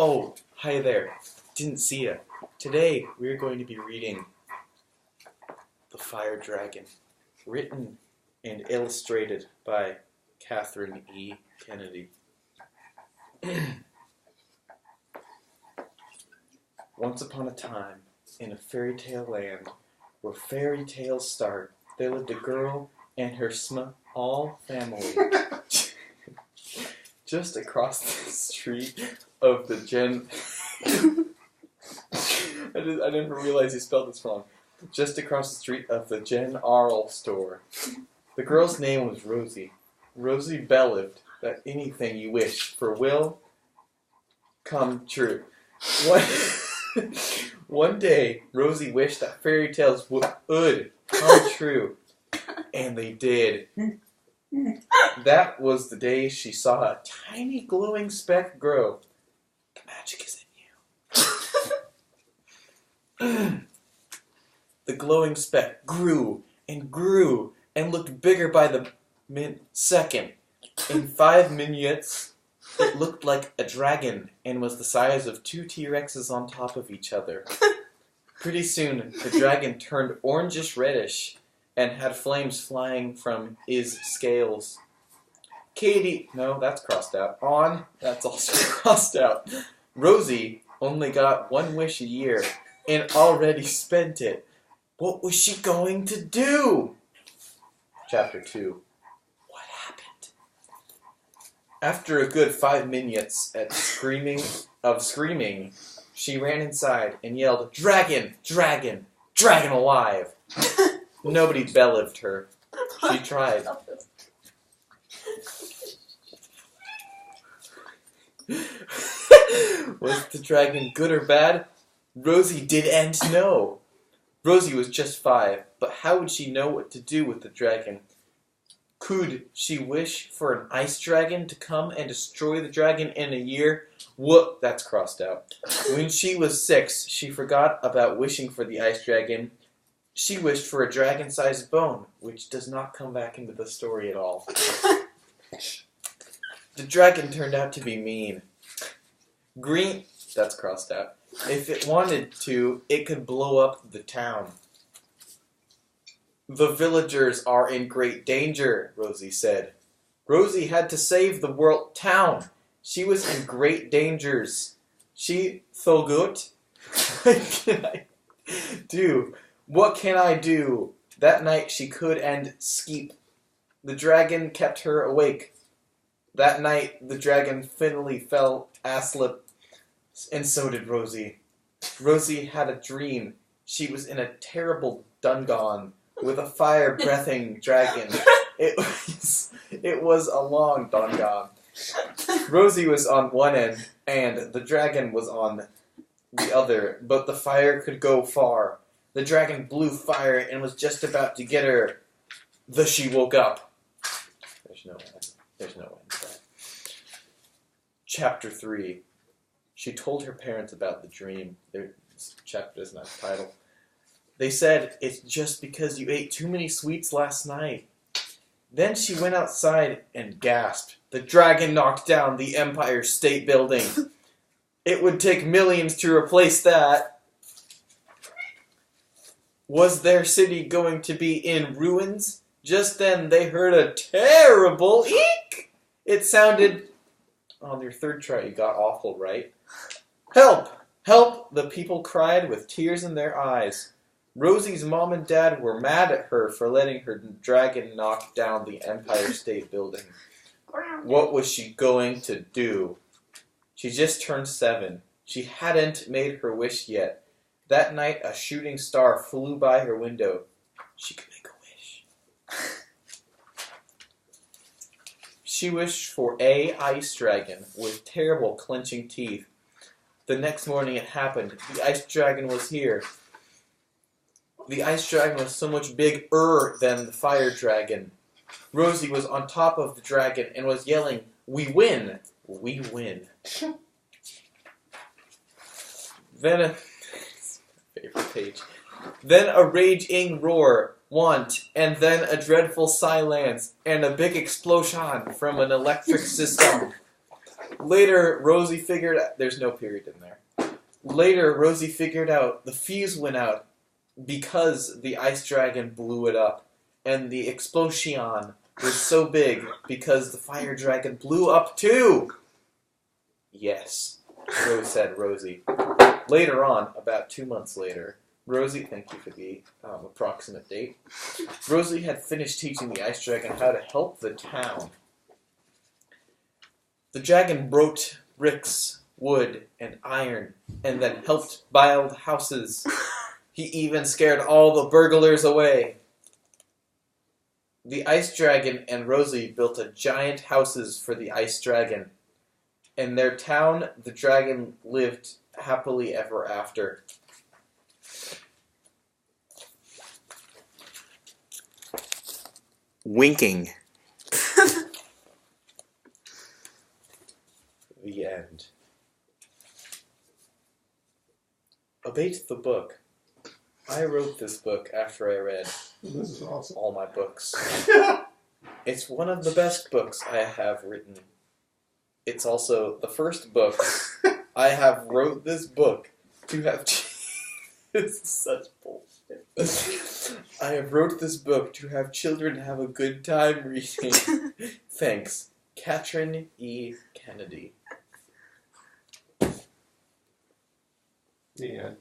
Oh, hi there. Didn't see ya. Today, we're going to be reading The Fire Dragon, written and illustrated by Katryn E Kennedy. Once upon a time, in a fairy tale land, where fairy tales start, there lived a girl and her small family. Just across the street of the I didn't realize you spelled this wrong. Just across the street of the Arl store. The girl's name was Rosie. Rosie believed that anything you wish for will come true. One day, Rosie wished that fairy tales would come true. And they did. That was the day she saw a tiny glowing speck grow. The magic is in you. The glowing speck grew and grew and looked bigger by the second. In 5 minutes, it looked like a dragon and was the size of 2 T-Rexes on top of each other. Pretty soon, the dragon turned orangish-reddish and had flames flying from his scales. No, that's crossed out. That's also crossed out. Rosie only got 1 wish a year and already spent it. What was she going to do? Chapter 2. What happened? After a good 5 minutes of screaming, she ran inside and yelled, "Dragon! Dragon! Dragon alive!" Nobody believed her. She tried. Was the dragon good or bad? Rosie didn't know. Rosie was just 5, but how would she know what to do with the dragon? Could she wish for an ice dragon to come and destroy the dragon in a year? Whoop, that's crossed out. When she was 6, she forgot about wishing for the ice dragon. She wished for a dragon-sized bone, which does not come back into the story at all. The dragon turned out to be mean. Green, that's crossed out. If it wanted to, it could blow up the town. The villagers are in great danger, Rosie said. Rosie had to save the world town. She was in great dangers. She thought, what can I do? That night she could and sleep. The dragon kept her awake. That night the dragon finally fell asleep, and so did Rosie. Rosie had a dream. She was in a terrible dungeon with a fire-breathing dragon. It was a long dungeon. Rosie was on one end, and the dragon was on the other, but the fire could go far. The dragon blew fire and was just about to get her. Thus she woke up. There's no end to that. Chapter 3. She told her parents about the dream. This chapter doesn't have a title. They said, "It's just because you ate too many sweets last night." Then she went outside and gasped. The dragon knocked down the Empire State Building. It would take millions to replace that. Was their city going to be in ruins? Just then they heard a terrible eek! It sounded... On your 3rd try, you got awful, right? "Help! Help!" the people cried with tears in their eyes. Rosie's mom and dad were mad at her for letting her dragon knock down the Empire State Building. What was she going to do? She just turned 7. She hadn't made her wish yet. That night, a shooting star flew by her window. She could make a wish. She wished for a ice dragon with terrible clenching teeth. The next morning it happened. The ice dragon was here. The ice dragon was so much bigger than the fire dragon. Rosie was on top of the dragon and was yelling, "We win! We win!" Then favorite page. Then a raging roar, and then a dreadful silence, and a big explosion from an electric system. Later, Rosie figured out... There's no period in there. Later, Rosie figured out the fuse went out because the ice dragon blew it up. And the explosion was so big because the fire dragon blew up too. Yes, said Rosie. Later on, about 2 months later, Rosie, thank you for the approximate date, Rosie had finished teaching the ice dragon how to help the town. The dragon broke bricks, wood, and iron, and then helped build houses. He even scared all the burglars away. The ice dragon and Rosie built a giant houses for the ice dragon. In their town, the dragon lived happily ever after. Winking. The end. Abate the book. I wrote this book after I read This is awesome. all my books. It's one of the best books I have written. It's also the first book I have wrote this book to have... This is such bullshit. I have wrote this book to have children have a good time reading. Thanks. Katryn E Kennedy. The end.